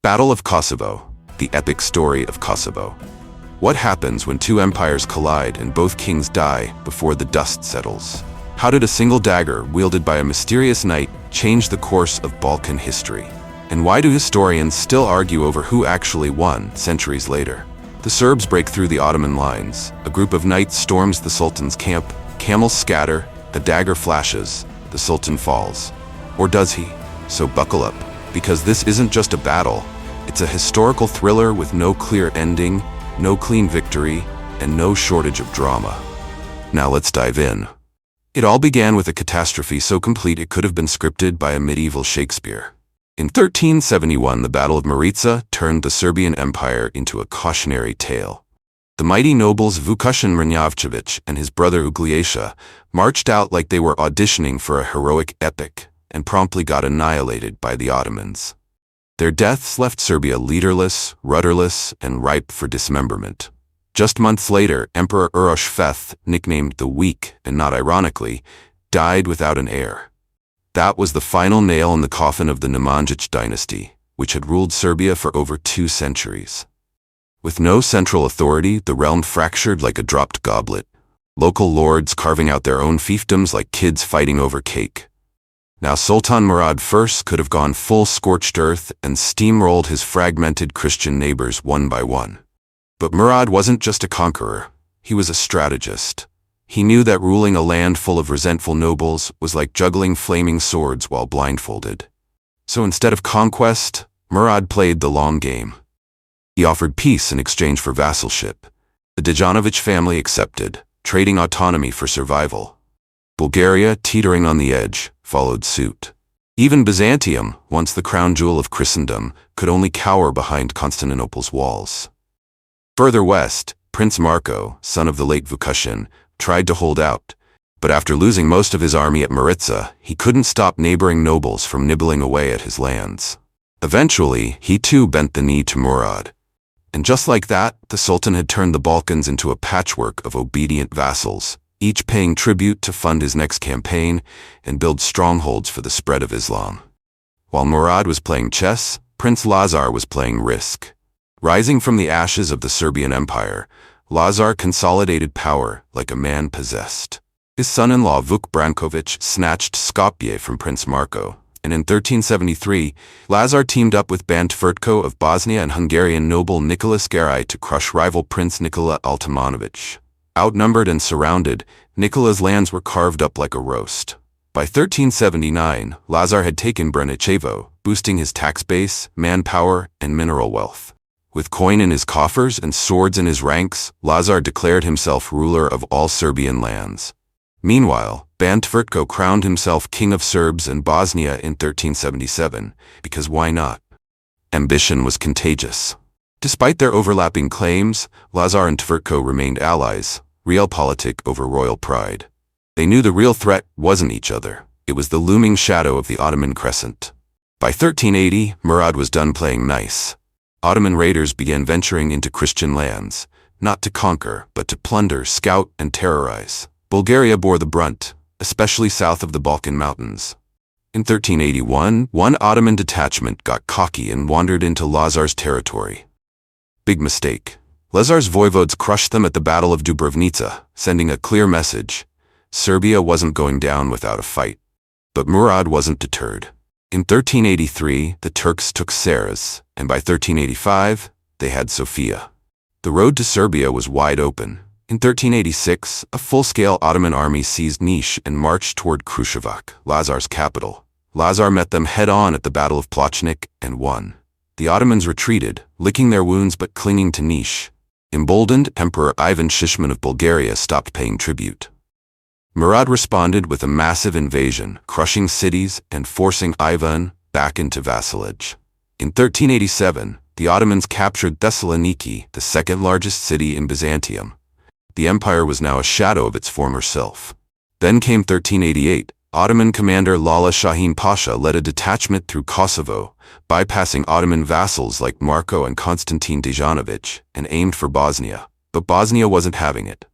Battle of Kosovo, the epic story of Kosovo. What happens when two empires collide and both kings die before the dust settles? How did a single dagger, wielded by a mysterious knight, change the course of Balkan history? And why do historians still argue over who actually won centuries later? The Serbs break through the Ottoman lines. A group of knights storms the Sultan's camp. Camels scatter. A dagger flashes. The Sultan falls. Or does he? So buckle up, because this isn't just a battle. It's a historical thriller with no clear ending, no clean victory, and no shortage of drama. Now let's dive in. It all began with a catastrophe so complete it could have been scripted by a medieval Shakespeare. In 1371, the Battle of Maritza turned the Serbian Empire into a cautionary tale. The mighty nobles Vukašin Mrnjavčević and his brother Uglješa marched out like they were auditioning for a heroic epic and promptly got annihilated by the Ottomans. Their deaths left Serbia leaderless, rudderless, and ripe for dismemberment. Just months later, Emperor Uroš V, nicknamed the Weak and not ironically, died without an heir. That was the final nail in the coffin of the Nemanjić dynasty, which had ruled Serbia for over 2 centuries. With no central authority, the realm fractured like a dropped goblet, local lords carving out their own fiefdoms like kids fighting over cake. Now Sultan Murad I could have gone full scorched earth and steamrolled his fragmented Christian neighbors one by one. But Murad wasn't just a conqueror, he was a strategist. He knew that ruling a land full of resentful nobles was like juggling flaming swords while blindfolded. So instead of conquest, Murad played the long game. He offered peace in exchange for vassalship. The Dejanović family accepted, trading autonomy for survival. Bulgaria, teetering on the edge, followed suit. Even Byzantium, once the crown jewel of Christendom, could only cower behind Constantinople's walls. Further west, Prince Marko, son of the late Vukašin, tried to hold out, but after losing most of his army at Maritza, he couldn't stop neighboring nobles from nibbling away at his lands. Eventually, he too bent the knee to Murad. And just like that, the Sultan had turned the Balkans into a patchwork of obedient vassals, each paying tribute to fund his next campaign and build strongholds for the spread of Islam. While Murad was playing chess, Prince Lazar was playing Risk. Rising from the ashes of the Serbian Empire, Lazar consolidated power like a man possessed. His son-in-law Vuk Branković snatched Skopje from Prince Marko, and in 1373, Lazar teamed up with Ban Tvrtko of Bosnia and Hungarian noble Nicholas Garai to crush rival Prince Nikola Altamanović. Outnumbered and surrounded, Nikola's lands were carved up like a roast. By 1379, Lazar had taken Braničevo, boosting his tax base, manpower, and mineral wealth. With coin in his coffers and swords in his ranks, Lazar declared himself ruler of all Serbian lands. Meanwhile, Ban Tvrtko crowned himself king of Serbs and Bosnia in 1377, because why not? Ambition was contagious. Despite their overlapping claims, Lazar and Tvrtko remained allies, realpolitik over royal pride. They knew the real threat wasn't each other, it was the looming shadow of the Ottoman crescent. By 1380, Murad was done playing nice. Ottoman raiders began venturing into Christian lands, not to conquer, but to plunder, scout, and terrorize. Bulgaria bore the brunt, especially south of the Balkan mountains. In 1381, one Ottoman detachment got cocky and wandered into Lazar's territory. Big mistake. Lazar's voivodes crushed them at the Battle of Dubrovnica, sending a clear message. Serbia wasn't going down without a fight. But Murad wasn't deterred. In 1383, the Turks took Seres, and by 1385, they had Sofia. The road to Serbia was wide open. In 1386, a full-scale Ottoman army seized Niš and marched toward Kruševac, Lazar's capital. Lazar met them head-on at the Battle of Pločnik and won. The Ottomans retreated, licking their wounds but clinging to Niš. Emboldened, Emperor Ivan Shishman of Bulgaria stopped paying tribute. Murad responded with a massive invasion, crushing cities and forcing Ivan back into vassalage. In 1387, the Ottomans captured Thessaloniki, the second-largest city in Byzantium. The empire was now a shadow of its former self. Then came 1388. Ottoman commander Lala Shahin Pasha led a detachment through Kosovo, bypassing Ottoman vassals like Marko and Konstantin Dejanović, and aimed for Bosnia. But Bosnia wasn't having it.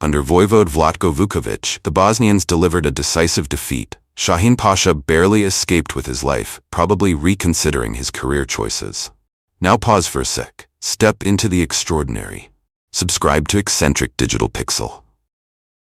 Under Voivode Vlatko Vuković, the Bosnians delivered a decisive defeat. Shahin Pasha barely escaped with his life, probably reconsidering his career choices. Now pause for a sec. Step into the extraordinary. Subscribe to Eccentric Digital Pixel.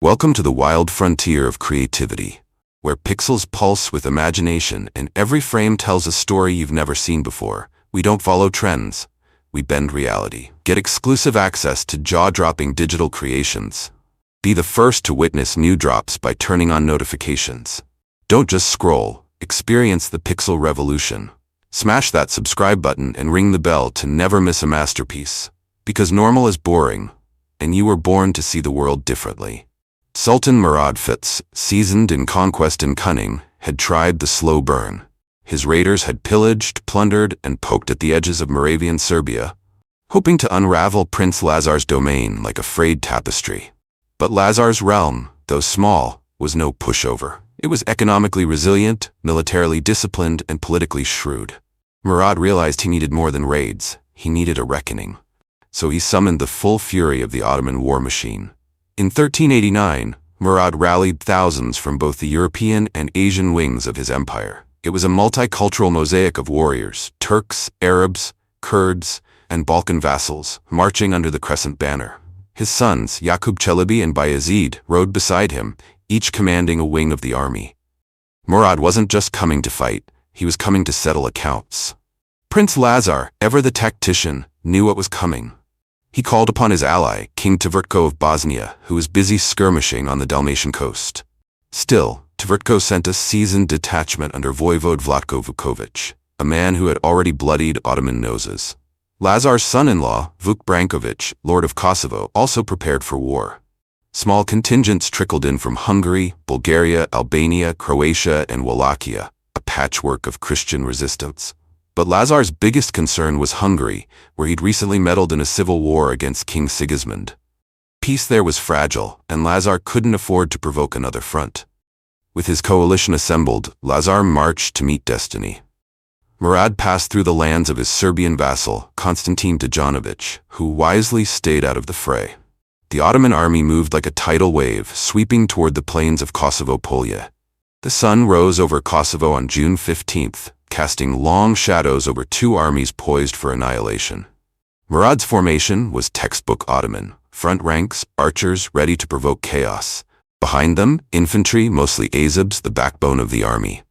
Welcome to the wild frontier of creativity, where pixels pulse with imagination and every frame tells a story you've never seen before. We don't follow trends. We bend reality. Get exclusive access to jaw-dropping digital creations. Be the first to witness new drops by turning on notifications. Don't just scroll. Experience the pixel revolution. Smash that subscribe button and ring the bell to never miss a masterpiece. Because normal is boring, and you were born to see the world differently. Sultan Murad Fitz, seasoned in conquest and cunning, had tried the slow burn. His raiders had pillaged, plundered, and poked at the edges of Moravian Serbia, hoping to unravel Prince Lazar's domain like a frayed tapestry. But Lazar's realm, though small, was no pushover. It was economically resilient, militarily disciplined, and politically shrewd. Murad realized he needed more than raids. He needed a reckoning. So he summoned the full fury of the Ottoman war machine. In 1389, Murad rallied thousands from both the European and Asian wings of his empire. It was a multicultural mosaic of warriors, Turks, Arabs, Kurds, and Balkan vassals, marching under the crescent banner. His sons, Yaqub Çelebi and Bayezid, rode beside him, each commanding a wing of the army. Murad wasn't just coming to fight, he was coming to settle accounts. Prince Lazar, ever the tactician, knew what was coming. He called upon his ally, King Tvrdko of Bosnia, who was busy skirmishing on the Dalmatian coast. Still, Tvrdko sent a seasoned detachment under Voivode Vlatko Vukovic, a man who had already bloodied Ottoman noses. Lazar's son-in-law, Vuk Brankovic, Lord of Kosovo, also prepared for war. Small contingents trickled in from Hungary, Bulgaria, Albania, Croatia, and Wallachia, a patchwork of Christian resistance. But Lazar's biggest concern was Hungary, where he'd recently meddled in a civil war against King Sigismund. Peace there was fragile, and Lazar couldn't afford to provoke another front. With his coalition assembled, Lazar marched to meet destiny. Murad passed through the lands of his Serbian vassal, Konstantin Dejanovic, who wisely stayed out of the fray. The Ottoman army moved like a tidal wave, sweeping toward the plains of Kosovo-Polje. The sun rose over Kosovo on June 15th, casting long shadows over two armies poised for annihilation. Murad's formation was textbook Ottoman. Front ranks, archers ready to provoke chaos. Behind them, infantry, mostly Azebs, the backbone of the army.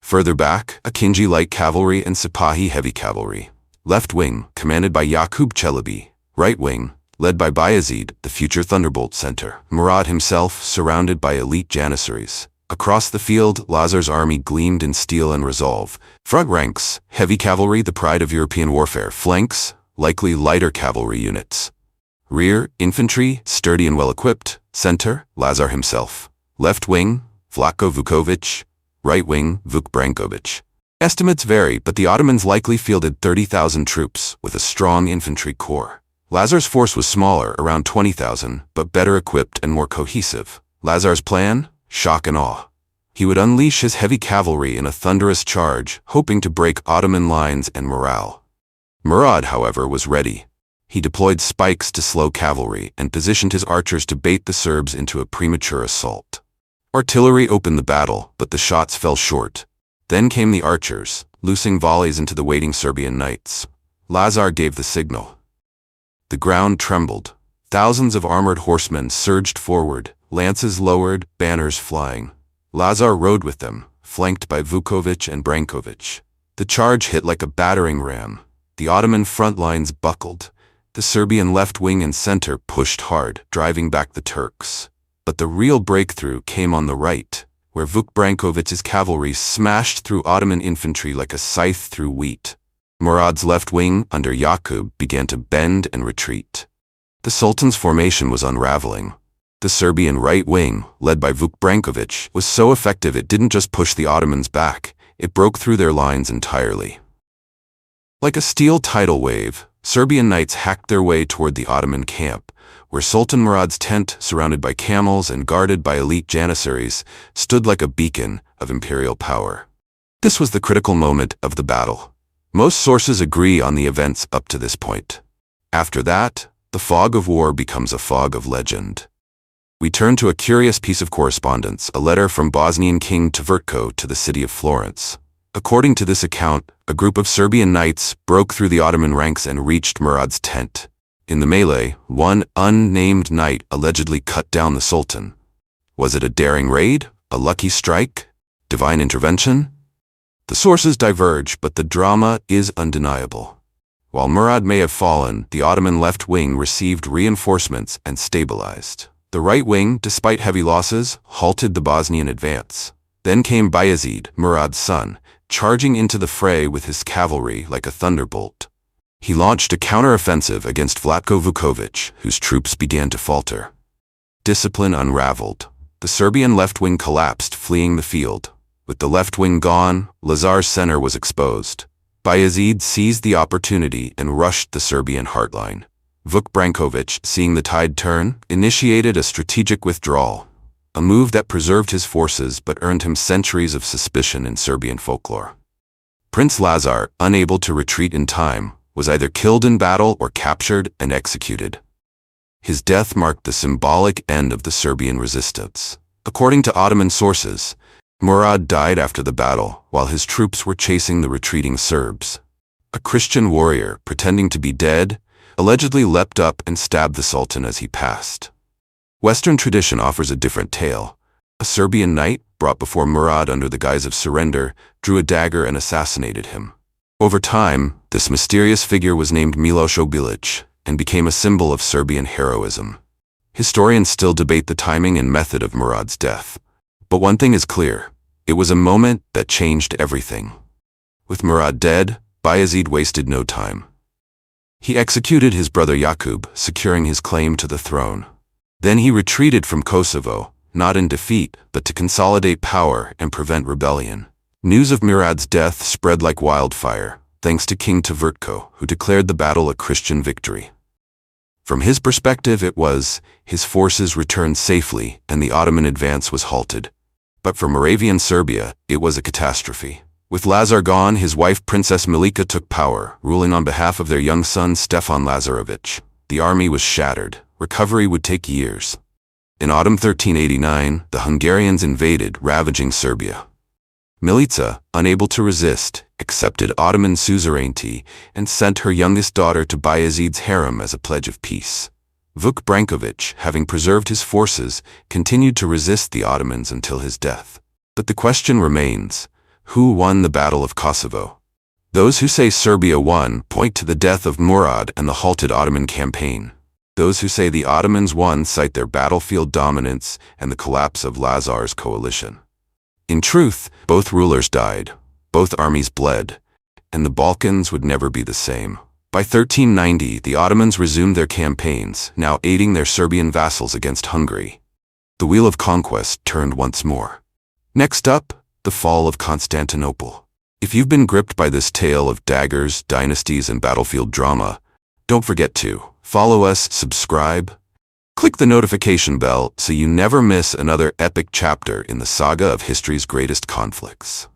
Further back, Akinji light cavalry and Sipahi heavy cavalry. Left wing, commanded by Yaqub Çelebi. Right wing, led by Bayezid, the future Thunderbolt center. Murad himself, surrounded by elite janissaries. Across the field, Lazar's army gleamed in steel and resolve. Front ranks, heavy cavalry, the pride of European warfare. Flanks, likely lighter cavalry units. Rear, infantry, sturdy and well-equipped. Center, Lazar himself. Left wing, Vlatko Vukovic. Right wing, Vuk Brankovic. Estimates vary, but the Ottomans likely fielded 30,000 troops, with a strong infantry corps. Lazar's force was smaller, around 20,000, but better equipped and more cohesive. Lazar's plan? Shock and awe. He would unleash his heavy cavalry in a thunderous charge, hoping to break Ottoman lines and morale. Murad, however, was ready. He deployed spikes to slow cavalry and positioned his archers to bait the Serbs into a premature assault. Artillery opened the battle, but the shots fell short. Then came the archers, loosing volleys into the waiting Serbian knights. Lazar gave the signal. The ground trembled. Thousands of armored horsemen surged forward, lances lowered, banners flying. Lazar rode with them, flanked by Vukovic and Brankovic. The charge hit like a battering ram. The Ottoman front lines buckled. The Serbian left wing and center pushed hard, driving back the Turks. But the real breakthrough came on the right, where Vuk Brankovic's cavalry smashed through Ottoman infantry like a scythe through wheat. Murad's left wing, under Yaqub, began to bend and retreat. The Sultan's formation was unraveling. The Serbian right wing, led by Vuk Brankovic, was so effective it didn't just push the Ottomans back, it broke through their lines entirely. Like a steel tidal wave, Serbian knights hacked their way toward the Ottoman camp, where Sultan Murad's tent, surrounded by camels and guarded by elite janissaries, stood like a beacon of imperial power. This was the critical moment of the battle. Most sources agree on the events up to this point. After that, the fog of war becomes a fog of legend. We turn to a curious piece of correspondence, a letter from Bosnian King Tvrdko to the city of Florence. According to this account, a group of Serbian knights broke through the Ottoman ranks and reached Murad's tent. In the melee, one unnamed knight allegedly cut down the Sultan. Was it a daring raid? A lucky strike? Divine intervention? The sources diverge, but the drama is undeniable. While Murad may have fallen, the Ottoman left wing received reinforcements and stabilized. The right wing, despite heavy losses, halted the Bosnian advance. Then came Bayezid, Murad's son, charging into the fray with his cavalry like a thunderbolt. He launched a counter-offensive against Vlatko Vukovic, whose troops began to falter. Discipline unraveled. The Serbian left wing collapsed, fleeing the field. With the left wing gone, Lazar's center was exposed. Bayezid seized the opportunity and rushed the Serbian heartline. Vuk Brankovic, seeing the tide turn, initiated a strategic withdrawal, a move that preserved his forces but earned him centuries of suspicion in Serbian folklore. Prince Lazar, unable to retreat in time, was either killed in battle or captured and executed. His death marked the symbolic end of the Serbian resistance. According to Ottoman sources, Murad died after the battle while his troops were chasing the retreating Serbs. A Christian warrior, pretending to be dead, allegedly leapt up and stabbed the Sultan as he passed. Western tradition offers a different tale. A Serbian knight, brought before Murad under the guise of surrender, drew a dagger and assassinated him. Over time, this mysterious figure was named Miloš Obilić and became a symbol of Serbian heroism. Historians still debate the timing and method of Murad's death. But one thing is clear, it was a moment that changed everything. With Murad dead, Bayezid wasted no time. He executed his brother Jakub, securing his claim to the throne. Then he retreated from Kosovo, not in defeat, but to consolidate power and prevent rebellion. News of Murad's death spread like wildfire, thanks to King Tvrdko, who declared the battle a Christian victory. From his perspective it was, his forces returned safely and the Ottoman advance was halted. But for Moravian Serbia, it was a catastrophe. With Lazar gone, his wife Princess Milica took power, ruling on behalf of their young son Stefan Lazarević. The army was shattered. Recovery would take years. In autumn 1389, the Hungarians invaded, ravaging Serbia. Milica, unable to resist, accepted Ottoman suzerainty and sent her youngest daughter to Bayezid's harem as a pledge of peace. Vuk Brankovic, having preserved his forces, continued to resist the Ottomans until his death. But the question remains, who won the Battle of Kosovo? Those who say Serbia won point to the death of Murad and the halted Ottoman campaign. Those who say the Ottomans won cite their battlefield dominance and the collapse of Lazar's coalition. In truth, both rulers died, both armies bled, and the Balkans would never be the same. By 1390, the Ottomans resumed their campaigns, now aiding their Serbian vassals against Hungary. The wheel of conquest turned once more. Next up, the fall of Constantinople. If you've been gripped by this tale of daggers, dynasties, and battlefield drama, don't forget to follow us, subscribe, click the notification bell so you never miss another epic chapter in the saga of history's greatest conflicts.